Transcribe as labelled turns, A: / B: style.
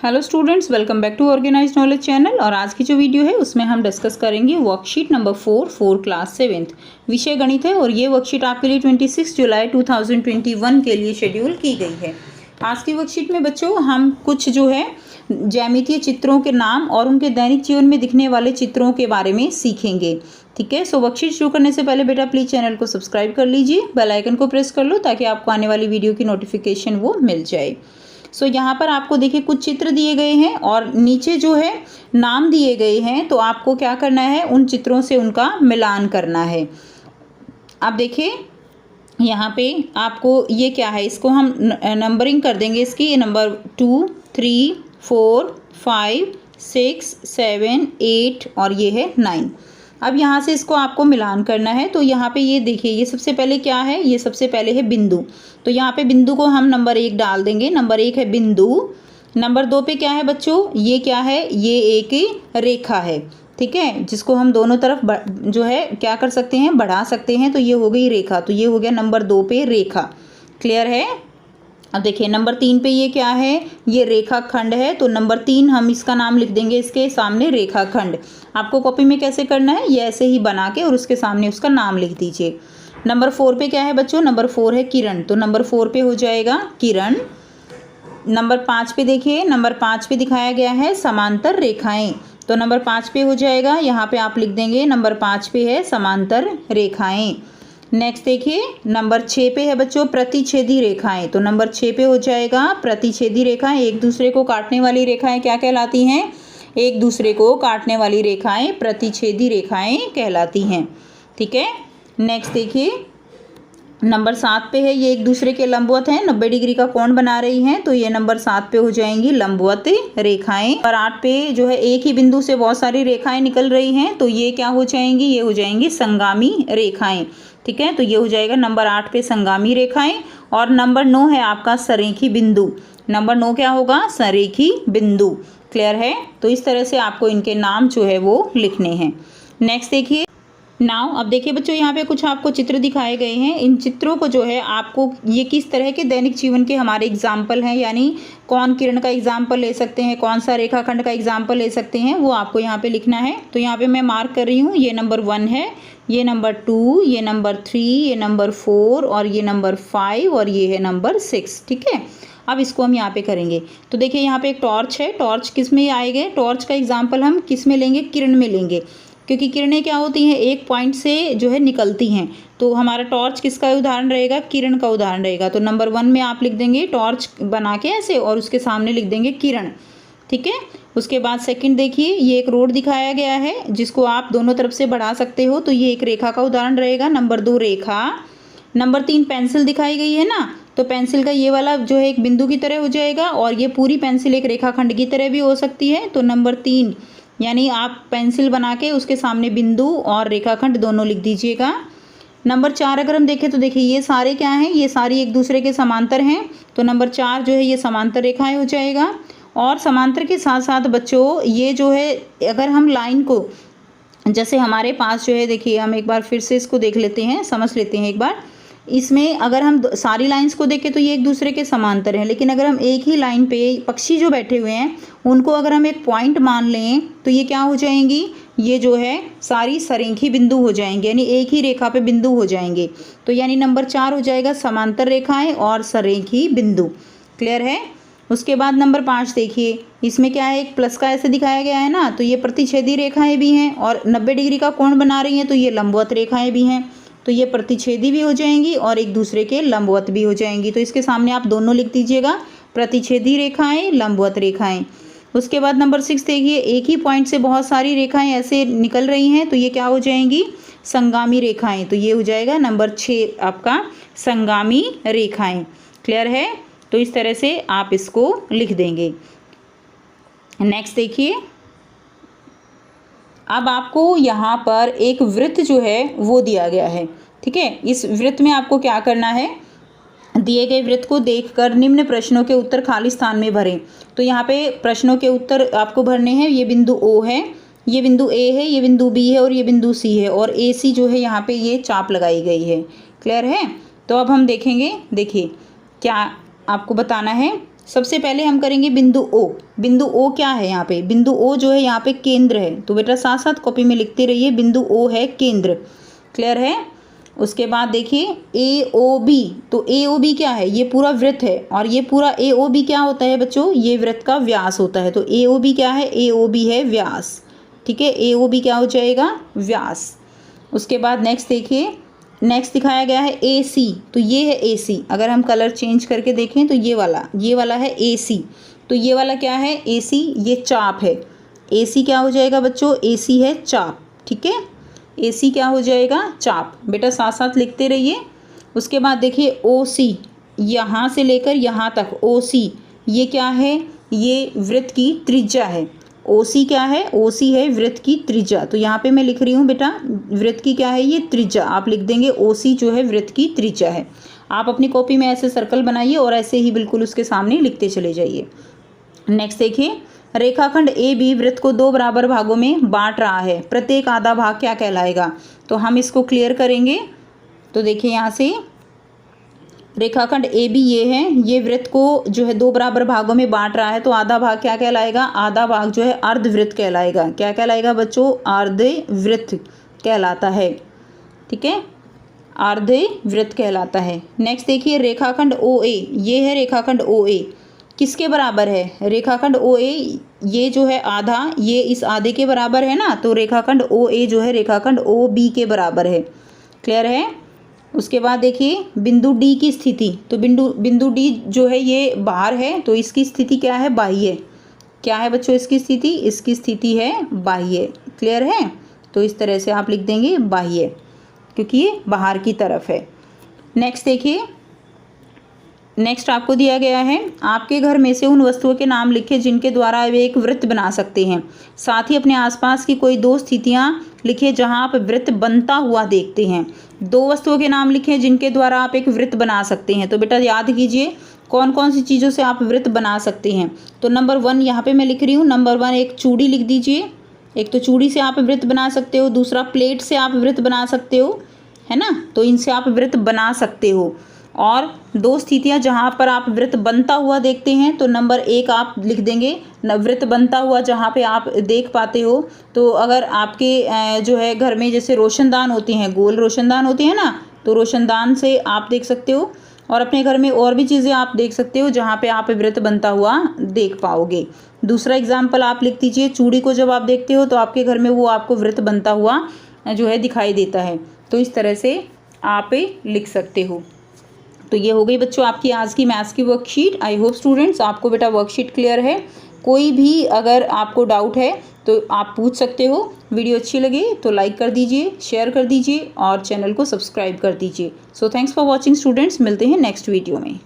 A: Hello students, welcome back to organised knowledge channel. और आज की जो वीडियो है उसमें हम डिस्कस करेंगे वर्कशीट नंबर 4 क्लास 7th विषय गणित है। और ये वर्कशीट आपके लिए 26 जुलाई 2021 के लिए शेड्यूल की गई है। आज की वर्कशीट में बच्चों हम कुछ जो है ज्यामितीय चित्रों के नाम और उनके दैनिक जीवन में दिखने वाले चित्रों के बारे में सीखेंगे। ठीक है, सो वर्कशीट शुरू करने से पहले बेटा प्लीज़ चैनल को सब्सक्राइब कर लीजिए, बेल आइकन को प्रेस कर लो ताकि आपको आने वाली वीडियो की नोटिफिकेशन वो मिल जाए। सो यहाँ पर आपको देखिए कुछ चित्र दिए गए हैं और नीचे जो है नाम दिए गए हैं, तो आपको क्या करना है, उन चित्रों से उनका मिलान करना है। अब देखिए यहाँ पे आपको ये क्या है, इसको हम नंबरिंग कर देंगे इसकी। नंबर 2, 3, 4, 5, 6, 7, 8 और ये है 9। अब यहाँ से इसको आपको मिलान करना है। तो यहाँ पे ये देखिए, ये सबसे पहले क्या है, ये सबसे पहले है बिंदु। तो यहाँ पे बिंदु को हम नंबर 1 डाल देंगे। नंबर 1 है बिंदु। नंबर 2 पे क्या है बच्चों, ये क्या है, ये एक रेखा है। ठीक है, जिसको हम दोनों तरफ जो है क्या कर सकते हैं, बढ़ा सकते हैं। तो ये हो गई रेखा, तो ये हो गया नंबर 2 पे रेखा। क्लियर है। अब देखिए नंबर 3 पे ये क्या है, ये रेखाखंड है। तो नंबर 3 हम इसका नाम लिख देंगे इसके सामने रेखाखंड। आपको कॉपी में कैसे करना है, ये ऐसे ही बना के और उसके सामने उसका नाम लिख दीजिए। नंबर 4 पे क्या है बच्चों, नंबर 4 है किरण। तो नंबर 4 पे हो जाएगा किरण। नंबर 5 पे देखिए, नंबर 5 पे दिखाया गया है समांतर रेखाएं। तो नंबर 5 पे हो जाएगा, यहाँ पे आप लिख देंगे नंबर 5 पे है समांतर रेखाएं। नेक्स्ट देखिए नंबर 6 पे है बच्चों प्रतिच्छेदी रेखाएं। तो नंबर 6 पे हो जाएगा प्रतिच्छेदी रेखाएं। एक दूसरे को काटने वाली रेखाएं क्या कहलाती हैं, एक दूसरे को काटने वाली रेखाएं प्रतिच्छेदी रेखाएं कहलाती हैं। ठीक है। नेक्स्ट देखिए नंबर 7 पे है, ये एक दूसरे के लंबवत हैं, 90 डिग्री का कोण बना रही हैं। तो ये नंबर 7 पे हो जाएंगी लंबवत रेखाएं। और 8 पे जो है एक ही बिंदु से बहुत सारी रेखाएं निकल रही हैं, तो ये क्या हो जाएंगी, ये हो जाएंगी संगामी रेखाएं। ठीक है, तो ये हो जाएगा नंबर 8 पे संगामी रेखाएं। और नंबर 9 है आपका सरेखी बिंदु। नंबर 9 क्या होगा, सरेखी बिंदु। क्लियर है। तो इस तरह से आपको इनके नाम जो है वो लिखने हैं। नेक्स्ट देखिए नाउ, अब देखिए बच्चों यहाँ पे कुछ आपको चित्र दिखाए गए हैं। इन चित्रों को जो है आपको ये किस तरह के दैनिक जीवन के हमारे एग्जाम्पल हैं, यानी कौन किरण का एग्जाम्पल ले सकते हैं, कौन सा रेखाखंड का एग्जाम्पल ले सकते हैं, वो आपको यहाँ पे लिखना है। तो यहाँ पे मैं मार्क कर रही हूँ, ये नंबर 1 है, ये नंबर 2, ये नंबर 3, ये नंबर 4 और ये नंबर 5 और ये है नंबर 6। ठीक है, अब इसको हम यहाँ पे करेंगे। तो देखिए यहाँ पे एक टॉर्च है। टॉर्च किस में आएगा, टॉर्च का एग्जाम्पल हम किस में लेंगे, किरण में लेंगे, क्योंकि किरणें क्या होती हैं, एक पॉइंट से जो है निकलती हैं। तो हमारा टॉर्च किसका उदाहरण रहेगा, किरण का उदाहरण रहेगा। तो नंबर 1 में आप लिख देंगे टॉर्च बना के ऐसे और उसके सामने लिख देंगे किरण। ठीक है। उसके बाद सेकंड देखिए, ये एक रोड दिखाया गया है जिसको आप दोनों तरफ से बढ़ा सकते हो। तो ये एक रेखा का उदाहरण रहेगा। नंबर 2 रेखा। नंबर 3 पेंसिल दिखाई गई है ना, तो पेंसिल का ये वाला जो है एक बिंदु की तरह हो जाएगा और ये पूरी पेंसिल एक रेखाखंड की तरह भी हो सकती है। तो नंबर 3 यानी आप पेंसिल बना के उसके सामने बिंदु और रेखाखंड दोनों लिख दीजिएगा। नंबर 4 अगर हम देखें तो देखिए ये सारे क्या हैं, ये सारी एक दूसरे के समांतर हैं। तो नंबर 4 जो है ये समांतर रेखाएं हो जाएगा। और समांतर के साथ साथ बच्चों ये जो है अगर हम लाइन को, जैसे हमारे पास जो है देखिए, हम एक बार फिर से इसको देख लेते हैं, समझ लेते हैं एक बार। इसमें अगर हम सारी लाइंस को देखें तो ये एक दूसरे के समांतर हैं, लेकिन अगर हम एक ही लाइन पे पक्षी जो बैठे हुए हैं उनको अगर हम एक पॉइंट मान लें तो ये क्या हो जाएंगी, ये जो है सारी सरेखी बिंदु हो जाएंगे, यानी एक ही रेखा पे बिंदु हो जाएंगे। तो यानी नंबर 4 हो जाएगा समांतर रेखाएं और सरेखी बिंदु। क्लियर है। उसके बाद नंबर 5 देखिए, इसमें क्या है, एक प्लस का ऐसे दिखाया गया है ना, तो ये प्रतिच्छेदी रेखाएं भी हैं और 90 डिग्री का कोण बना रही हैं। तो ये लंबवत रेखाएं भी हैं, तो ये प्रतिच्छेदी भी हो जाएंगी और एक दूसरे के लंबवत भी हो जाएंगी। तो इसके सामने आप दोनों लिख दीजिएगा, प्रतिच्छेदी रेखाएं, लंबवत रेखाएं। उसके बाद नंबर 6 देखिए, एक ही पॉइंट से बहुत सारी रेखाएं ऐसे निकल रही हैं, तो ये क्या हो जाएंगी, संगामी रेखाएं। तो ये हो जाएगा नंबर 6 आपका संगामी रेखाएं। क्लियर है। तो इस तरह से आप इसको लिख देंगे। नेक्स्ट देखिए, अब आपको यहाँ पर एक वृत्त जो है वो दिया गया है। ठीक है, इस वृत्त में आपको क्या करना है, दिए गए वृत्त को देखकर निम्न प्रश्नों के उत्तर खाली स्थान में भरें। तो यहाँ पे प्रश्नों के उत्तर आपको भरने हैं। ये बिंदु O है, ये बिंदु A है, ये बिंदु B है और ये बिंदु C है और AC जो है यहाँ पे ये चाप लगाई गई है। क्लियर है। तो अब हम देखेंगे, देखिए क्या आपको बताना है सबसे पहले हम करेंगे बिंदु ओ। बिंदु ओ क्या है यहाँ पे? बिंदु ओ जो है यहाँ पे केंद्र है, तो बेटा साथ साथ कॉपी में लिखते रहिए, बिंदु ओ है केंद्र। क्लियर है? उसके बाद देखिए ए ओ बी, तो ए ओ बी क्या है? ये पूरा वृत्त है, और ये पूरा ए ओ बी क्या होता है बच्चों? ये वृत्त का व्यास होता है। तो ए ओ बी क्या है? ए ओ बी है व्यास। ठीक है, ए ओ बी क्या हो जाएगा? व्यास। उसके बाद नेक्स्ट देखिए, नेक्स्ट दिखाया गया है ए सी, तो ये है ए सी। अगर हम कलर चेंज करके देखें तो ये वाला है ए सी। तो ये वाला क्या है? ए सी, ये चाप है। ए सी क्या हो जाएगा बच्चों? ए सी है चाप। ठीक है, ए सी क्या हो जाएगा? चाप। बेटा साथ साथ लिखते रहिए। उसके बाद देखिए ओ सी, यहाँ से लेकर यहाँ तक ओ सी, ये क्या है? ये वृत्त की त्रिज्या है। ओ सी क्या है? ओ सी है वृत्त की त्रिज्या। तो यहाँ पे मैं लिख रही हूँ बेटा, वृत्त की क्या है? ये त्रिज्या। आप लिख देंगे ओ सी जो है वृत्त की त्रिज्या है। आप अपनी कॉपी में ऐसे सर्कल बनाइए और ऐसे ही बिल्कुल उसके सामने लिखते चले जाइए। नेक्स्ट देखिए, रेखाखंड ए बी वृत्त को 2 बराबर भागों में बांट रहा है, प्रत्येक आधा भाग क्या कहलाएगा? तो हम इसको क्लियर करेंगे। तो देखिए यहाँ से रेखाखंड ए बी ये है, ये वृत्त को जो है 2 बराबर भागों में बांट रहा है, तो आधा भाग क्या कहलाएगा? आधा भाग जो है अर्धवृत्त कहलाएगा। क्या कहलाएगा बच्चों? अर्धवृत्त कहलाता है। ठीक है, अर्धवृत्त कहलाता है। नेक्स्ट देखिए रेखाखंड ओ ए, ये है रेखाखंड ओ ए, किसके बराबर है? रेखाखंड ओ ए ये जो है आधा, ये इस आधे के बराबर है ना, तो रेखाखंड ओ ए जो है रेखाखंड ओ बी के बराबर है। क्लियर है? उसके बाद देखिए बिंदु डी की स्थिति, तो बिंदु डी जो है ये बाहर है, तो इसकी स्थिति क्या है? बाह्य। क्या है बच्चों इसकी स्थिति? इसकी स्थिति है बाह्य। क्लियर है? तो इस तरह से आप लिख देंगे बाह्य, क्योंकि ये बाहर की तरफ है। नेक्स्ट देखिए, नेक्स्ट आपको दिया गया है, आपके घर में से उन वस्तुओं के नाम लिखें जिनके द्वारा वे एक वृत्त बना सकते हैं। साथ ही अपने आसपास की कोई 2 स्थितियां लिखें जहां आप वृत्त बनता हुआ देखते हैं। 2 वस्तुओं के नाम लिखें जिनके द्वारा आप एक वृत्त बना सकते हैं। तो बेटा याद कीजिए कौन कौन सी चीज़ों से आप वृत्त बना सकते हैं। तो नंबर 1 यहाँ पे मैं लिख रही हूँ। नंबर 1 एक चूड़ी लिख दीजिए। एक तो चूड़ी से आप वृत्त बना सकते हो, दूसरा प्लेट से आप वृत्त बना सकते हो, है ना। तो इनसे आप वृत्त बना सकते हो। और 2 स्थितियां जहां पर आप वृत्त बनता हुआ देखते हैं, तो नंबर 1 आप लिख देंगे वृत्त बनता हुआ जहां पे आप देख पाते हो। तो अगर आपके जो है घर में जैसे रोशनदान होते हैं, गोल रोशनदान होते हैं ना, तो रोशनदान से आप देख सकते हो। और अपने घर में और भी चीज़ें आप देख सकते हो जहाँ पे आप वृत्त बनता हुआ देख पाओगे। दूसरा एग्जाम्पल आप लिख दीजिए, चूड़ी को जब आप देखते हो तो आपके घर में वो आपको वृत्त बनता हुआ जो है दिखाई देता है। तो इस तरह से आप लिख सकते हो। तो ये हो गई बच्चों आपकी आज की मैथ्स की वर्कशीट। आई होप स्टूडेंट्स आपको बेटा वर्कशीट क्लियर है। कोई भी अगर आपको डाउट है तो आप पूछ सकते हो। वीडियो अच्छी लगे तो लाइक कर दीजिए, शेयर कर दीजिए और चैनल को सब्सक्राइब कर दीजिए। So thanks for watching students, मिलते हैं नेक्स्ट वीडियो में।